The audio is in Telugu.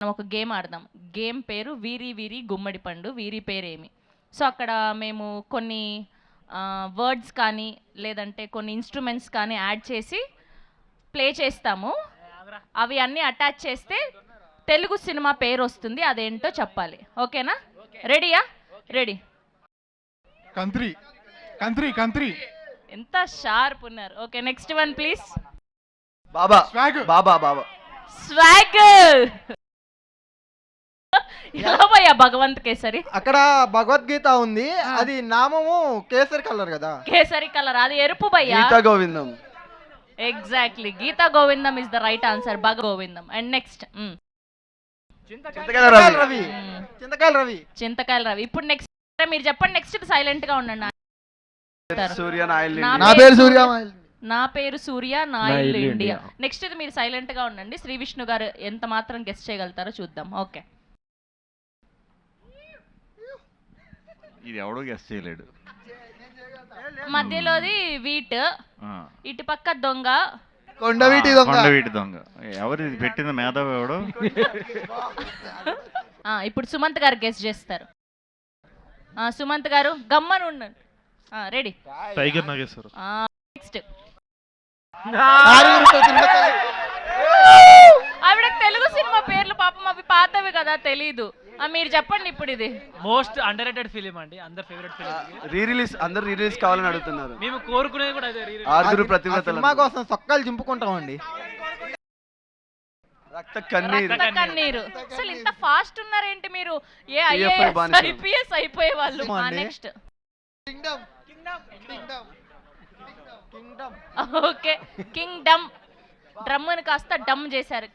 మనం ఒక గేమ్ ఆడదాం. గేమ్ పేరు వీరి వీరి గుమ్మడి పండు. వీరి పేరేమి? సో అక్కడ మేము కొన్ని వర్డ్స్ కానీ లేదంటే కొన్ని ఇన్స్ట్రుమెంట్స్ కానీ యాడ్ చేసి ప్లే చేస్తాము. అవి అన్నీ అటాచ్ చేస్తే తెలుగు సినిమా పేరు వస్తుంది. అదేంటో చెప్పాలి. ఓకేనా? రెడీయా? రెడీ. కంత్రి కంత్రి కంత్రి. ఎంత షార్ప్ ఉన్నారు. Okay, next one please. Baba swag. Baba Baba swag. ఎలా భయ్యా భగవంత్ కేసరి? అక్కడ భగవద్గీత ఉంది, అది నామము కేసరి కలర్ కదా. కేసరి కలర్, అది ఎరుపు భయ్యా. Geetha Govindam. Exactly, Geetha Govindam is the right answer. భగ గోవిందం. And next Chintakayala Ravi. చింతకాయల రవి. చింతకాయల రవి. ఇప్పుడు నెక్స్ట్ మీరు చెప్పండి. నెక్స్ట్ సైలెంట్ గా ఉండండి. సూర్య నాయల్. నా పేరు సూర్య. నా పేరు సూర్య, నా ఇల్లు ఇండియా. నెక్స్ట్ ఇది మీరు సైలెంట్ గా ఉండండి. శ్రీ విష్ణు గారు ఎంత మాత్రం గెస్ట్ చేయగలుగుతారో చూద్దాం. ఓకే. ఇది ఎవడో గెస్ట్ చేయలేడు. మధ్యలోది వీట్, ఇటు పక్క దొంగ, కొండవీటి దొంగ. కొండవీటి దొంగ. ఎవరు ఇది పెట్టింది? మేధావి ఎవడు? ఇప్పుడు సుమంత్ గారు గెస్ట్ చేస్తారు. సుమంత్ గారు గమ్మని ఉండండి. రెడీ. టైగర్ నాగేశ్వర. నెక్స్ట్ ఆవిడకి తెలుగు సినిమా పేర్లు పాపం అవి పాతవి కదా, తెలీదు. మీరు చెప్పండి ఇప్పుడు. ఇది మోస్ట్ అండర్ రేటెడ్ ఫిలిం అండి, అందరు ఫేవరెట్ ఫిలిం. రీ-రిలీజ్, అందరు రీ-రిలీజ్ కావాలని అడుగుతున్నారు. మేము కోరుకునేది కూడా అదే. ఆరుగురు ప్రతిభటన సినిమా కోసం సొక్కాలు చింపుకుంటామండి. రక్త కన్నీరు. అసలు ఇంత ఫాస్ట్ ఉన్నారేంటి మీరు? ఏ ఐపీఎస్ అయిపోయే వాళ్ళు. Next okay, Kingdom. డ్రమ్ముని కాస్త డమ్ చేశారు.